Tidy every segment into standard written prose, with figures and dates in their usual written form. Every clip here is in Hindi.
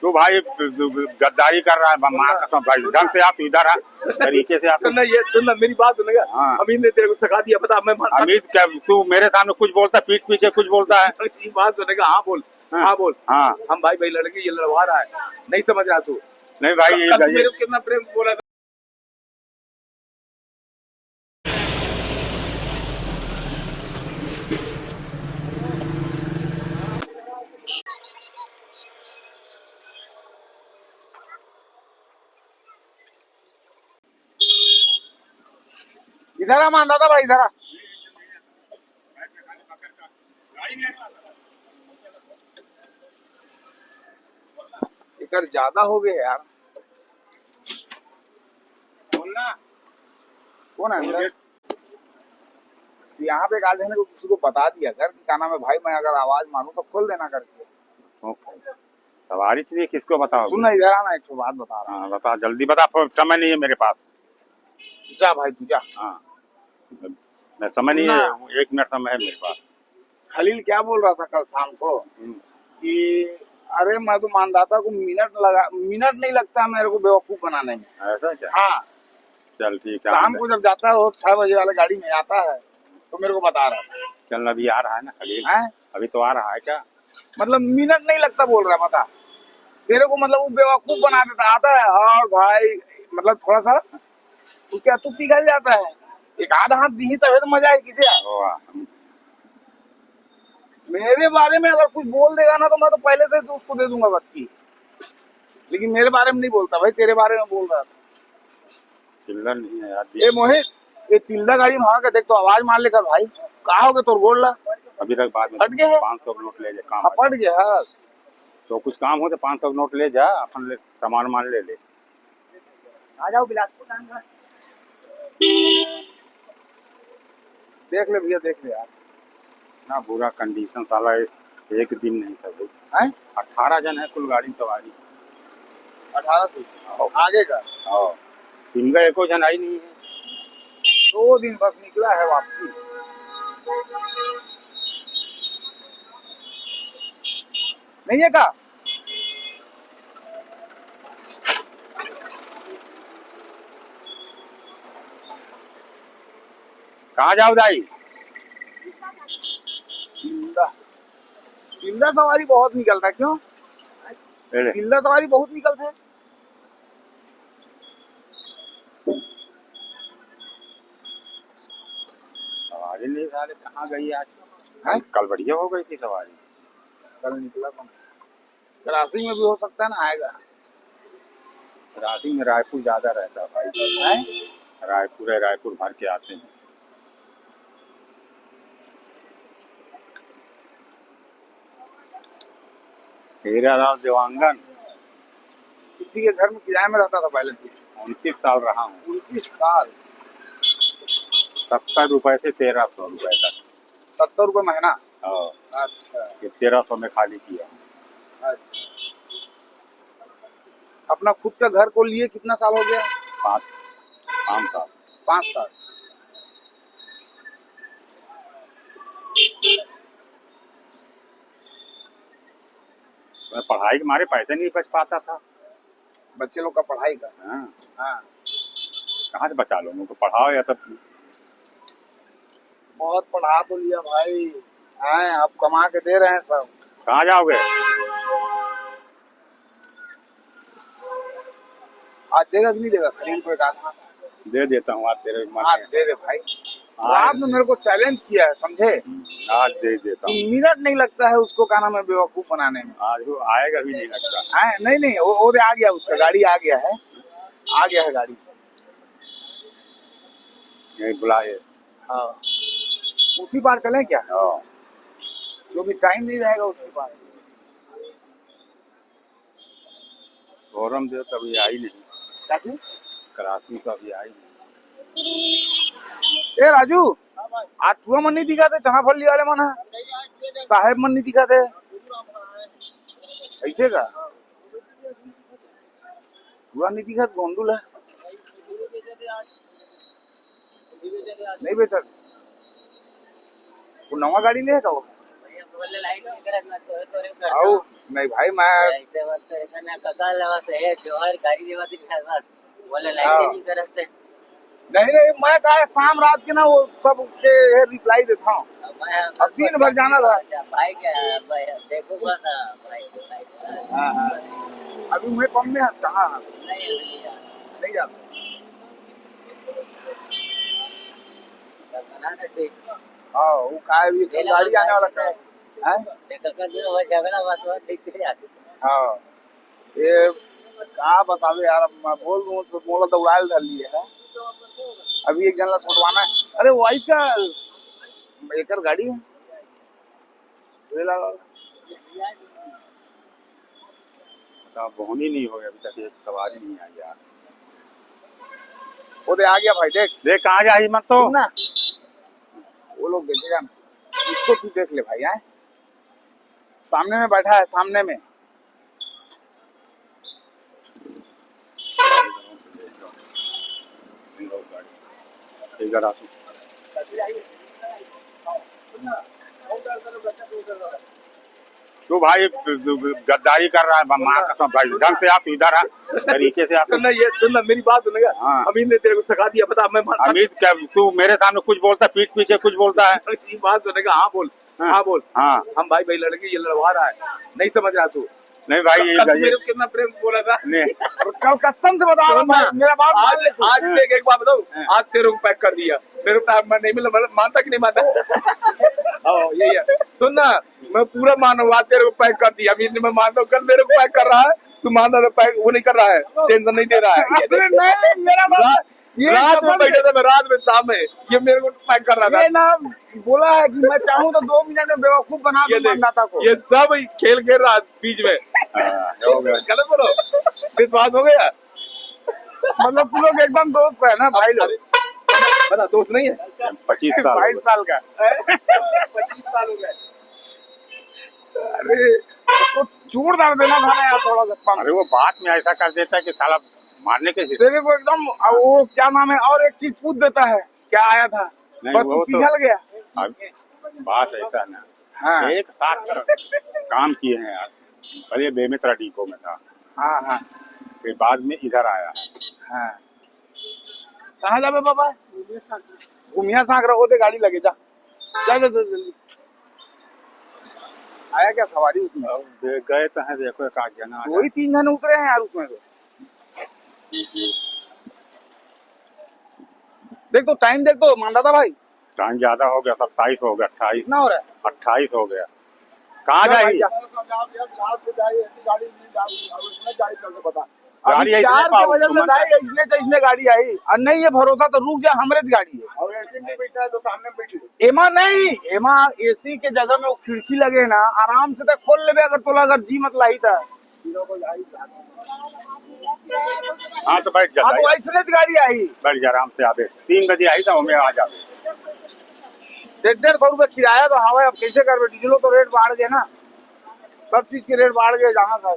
तू भाई गद्दारी कर रहा है माँ कसम भाई। ढंग से आप इधर आ, तरीके से आप। सुनना ये सुनना मेरी बात सुनेगा। हाँ। अमीर ने तेरे को सिखा दिया पता। मैं अमित क्या तू मेरे सामने कुछ बोलता, पीठ पीछे कुछ बोलता है। मेरी बात सुनेगा। हाँ बोल। हाँ। हाँ बोल। हाँ हम भाई भाई लड़के ये लड़वा रहा है, नहीं समझ रहा तू। नहीं भाई कल तू मेरे को कितना प्रेम से बोला था। इधर आ मानता था भाई, इधर आ। इधर ज्यादा हो गए यार। बोलना कौन है अंदर? यहाँ पे गार्ड ने को किसी को बता दिया कर कि क्या नाम है भाई, मैं अगर आवाज मारूं तो खोल देना करके। सवारी चाहिए किसको बताओ? सुन ना, इधर आना, एक तो बात बता रहा हूँ। हाँ बता, जल्दी बता, समय नहीं है मेरे पास। जा भाई तू जा। हाँ मैं समय नहीं है, 1 मिनट समय है मेरे पास। खलील क्या बोल रहा था कल शाम को कि अरे मैं तो मानदाता को मिनट नहीं लगता मेरे को बेवकूफ बनाने में। ऐसा क्या? हाँ चल ठीक है। शाम को जब जाता है वो 6 बजे वाले गाड़ी में आता है तो मेरे को बता रहा था। चल अभी आ रहा है ना खलील? है अभी तो आ रहा है क्या? मतलब मिनट नहीं लगता बोल रहा है, बता तेरे को। मतलब वो बेवकूफ बना देता आता है और भाई मतलब थोड़ा सा तू क्या तू पिघल जाता है। एक आधा हाथ दी तभी तो मजा है किसे। मेरे बारे में अगर कुछ बोल देगा ना तो मैं तो पहले से तो उसको दे दूंगा बत्ती, लेकिन मेरे बारे में नहीं बोलता भाई, तेरे बारे में बोल रहा था। चिल्लर नहीं है यार। ए मोहित, ये तिल्दा गाड़ी में भागा के देख तो आवाज मार लेकर भाई। कहा हो गए तो बोल रहा अभी तक बाद में हट गए 500 नोट ले जा, काम फट गया। तो कुछ काम हो तो 500 नोट ले जा, अपन सामान मान ले। आ जाओ बिलासपुर। देख ले भैया, देख ले यार ना बुरा कंडीशन साला, एक दिन नहीं था भाई। है 18 जन है कुल गाड़ी सवारी। 18 से आगे का। हाँ सिंगल एको जन आई नहीं है। 2 दिन बस निकला है वापसी। नहीं है का? कहाँ जाओ दाई? तिल्दा सवारी बहुत निकलता, क्यों? तिल्दा सवारी बहुत निकलता है। सवारी नहीं साले, कहाँ गई आज? है? कल बढ़िया हो गई थी सवारी। कल निकला कौन? कराची में भी हो सकता है ना आएगा। राती में रायपुर ज्यादा रहता है भाई। है? रायपुर भर के आते हैं। हीरालाल देवांगन किसी के घर में किराए में रहता था पहले तो। 29 साल रहा हूँ। 29 साल। 70 रुपए से 1300 रुपए तक। 70 रुपए महीना? अच्छा। अच्छा 1300 में खाली किया। अच्छा। अपना खुद का घर को लिए कितना साल हो गया? 5 साल। 5 साल। मैं पढ़ाई के मारे पैसे नहीं बच पाता था। बच्चे लोग का पढ़ाई का? हाँ। हाँ कहाँ से बचा लो, उनको पढ़ाओ या तब। बहुत पढ़ा तो लिया भाई। हैं अब कमा के दे रहे हैं सब। कहाँ जाओगे? आज देगा कि नहीं देगा? खलील को एक आधा दे देता हूँ आज तेरे मन आज में। दे दे भाई। आपने मेरे को चैलेंज किया है, समझे? आज दे देता हूँ। मिनट नहीं लगता है उसको क्या नाम है बेवकूफ बनाने में। आज वो आएगा भी नहीं लगता। है नहीं नहीं वो आ गया, उसका गाड़ी आ गया है। आ गया है गाड़ी। यही बुलाए। हाँ उसी पार चले क्या? हाँ क्योंकि टाइम नहीं रहेगा उसके पास। गौरम देव कभी आई नहीं। क्या चीज? कराची तो अभी आई नहीं। ए राजू, आज पूरा मन नहीं दिखा थे चना फली वाले मन है साहेब मन नहीं दिखा थे ऐसे का पूरा नहीं दिखा। गोंडुल है नहीं बेचा। वो नवा गाड़ी ले का वो बोले लाइट नहीं करत ना तोरे तोरे कर आओ नहीं भाई मैं ऐसे वक्त ऐसा ना कका लवा से है जोहर गाड़ी देवा दिन खास बोले लाइट हाँ। नहीं करत से नहीं मैं कहा शाम रात के ना वो सब के रिप्लाई देता हूँ। मैं अब दिन भर जाना था। भाई क्या भाई देखो बस भाई हाँ हाँ अभी मैं कम में हंस कहाँ नहीं नहीं जाता। बना दे हाँ वो कहा भी गाड़ी आने वाला था। हैं? कका दिन वो झगड़ा बात हुआ ठीक से आते हाँ ये कहा बतावे यार अब मैं बोल दूँ तो मोला तो उड़ाल धर लिए है। अभी एक जन ला छुटवाना है। अरे वाइफ का एकर गाड़ी है ले लगा बोहनी नहीं हो गया अभी तक, एक सवारी नहीं आई यार। वो दे आ गया भाई देख देख कहाँ जा हिम्मत तो ना वो लोग देखेगा ना इसको तू देख ले भाई आए सामने में बैठा है सामने में। इधर आ तू। तू भाई गद्दारी कर रहा है माँ कसम भाई, ढंग से आप इधर आ, तरीके से आप। सुनना ये सुनना मेरी बात सुनेगा। हाँ। अमीन ने तेरे को सिखा दिया पता मैं अमित क्या तू मेरे सामने कुछ बोलता है, पीठ पीछे कुछ बोलता है। मेरी बात सुनेगा। हाँ बोल हाँ बोल हाँ हम भाई भाई लड़के ये लड़वा रहा है नहीं समझ रहा तू। नहीं भाई कल मेरे को कितना प्रेम बोला था नहीं और कल कसम से बता रहा हूँ मेरा बात आज आज देख एक बात बताऊँ आज तेरे को पैक कर दिया मेरे को मैं नहीं मिला मानता कि नहीं मानता। यही है सुन ना मैं पूरा मानू आज तेरे को पैक कर दिया अमीन मैं मानता हूँ कल मेरे को पैक कर रहा है तू मानता तो पैक वो नहीं कर रहा है टेंशन नहीं दे रहा है। मेरा रात में बैठे थे मैं रात में शाम में ये मेरे को पैक कर रहा था। ये ना बोला है कि मैं चाहूँ तो 2 मिनट में बेवकूफ बना दूं मतदाता को। ये सब खेल खेल रहा बीच में गलत बोलो विश्वास हो गया मतलब तुम लोग एकदम दोस्त है ना भाई लोग बता दोस्त नहीं है 25 साल 22 साल का 25 साल हो गए। अरे उसको चूड़ डाल देना था ना यार थोड़ा सा। अरे वो बात में ऐसा कर देता है कि साला मारने के तेरे को एकदम वो क्या नाम है और एक चीज पूछ देता है क्या आया था बस तू पिघल गया। बात ऐसा ना हाँ एक साथ काम किए हैं यार, पहले बेमित्रा डिपो में था। हाँ हाँ फिर बाद में इधर आया है। हाँ कहाँ जाबे बाबा घूमिया साग रहो दे गाड़ी लगे जा जा जा जल्दी। आया क्या सवारी उसमें गए तो हैं देखो एक आध जना वही 3 जने उतरे हैं यार उसमें तो। देख तो टाइम देख तो मानदाता भाई टाइम ज्यादा हो गया, 27 हो गया, 28 कितना हो रहा है 28 हो गया। कहाँ जाएगी गाड़ी ऐसे नहीं 4 के पाओ, वजह से तुमन भाई इसने गाड़ी आई और नहीं ये भरोसा तो रुक जा हमरे गाड़ी है और ऐसे नहीं बैठा है तो सामने बैठ लो। एमा नहीं एमा एसी के जगह में वो खिड़की लगे ना आराम से तो खोल लेबे अगर तोला अगर जी मत लाई था। हाँ तो बैठ जा, हाँ तो ऐसे गाड़ी आई बैठ जा आराम से आवे 3 बजे आई था हमें आ जावे। 150 रुपए किराया तो हवा अब कैसे कर डीजलो तो रेट बढ़ गए ना सब चीज के रेट बढ़ गए जहाँ था।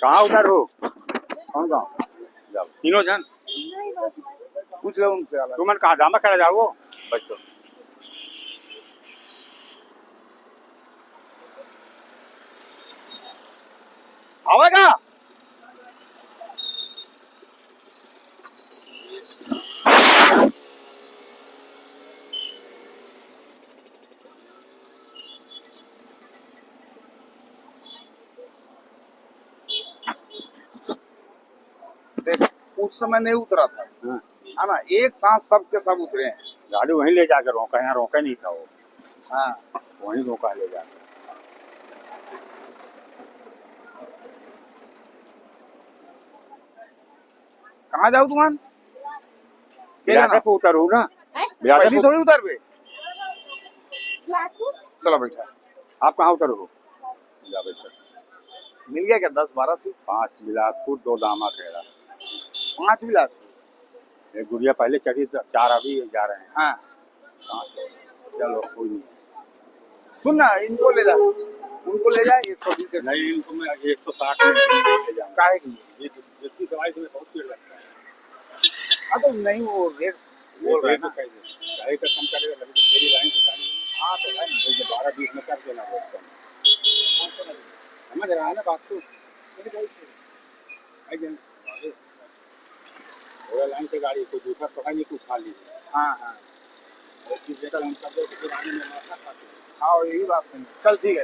कहाँ उधर हो कौन गाँव जाओ तीनों जन पूछ लो उनसे अलग। तुमन कहाँ जामा खड़ा जाओ बच्चों आवेगा देख उस समय नहीं उतरा था है ना एक साथ सब के सब उतरे हैं। गाड़ी वहीं ले जाकर रोका, यहाँ रोका नहीं था वो। हाँ वहीं रोका ले जाकर। कहाँ जाऊ तुम बिरादे पे उतरू ना बिरादे पहली पे थोड़ी उतर पे चलो बैठा आप कहाँ उतर हो जा बैठो। मिल गया क्या 10-12 सीट 5 बिलासपुर 2 दामा खेड़ा 5 बिलास। एक गुड़िया पहले चढ़ी 4 अभी जा रहे हैं। हाँ चलो कोई नहीं सुन ना इनको ले जा उनको ले जा 120 से नहीं इनको मैं 160 में ले जाऊंगा। काहे की ये जितनी दवाई तुम्हें बहुत पीड़ लगता है हाँ तो नहीं वो रेट बोल रहे हैं ना। गाड़ी का कम करेगा लगे तो तेरी लाइन से गाड़ी हाँ तो है ना। जैसे 12-20 में कर देना बहुत कम समझ रहा है ना बात को थोड़ा लाइन से गाड़ी कोई दूसरा पकड़ नहीं कुछ खा लीजिए हाँ हाँ और चीज जैसा हम कर दो तो फिर आने में माथा खाते हैं। हाँ यही बात सही है। चल ठीक है।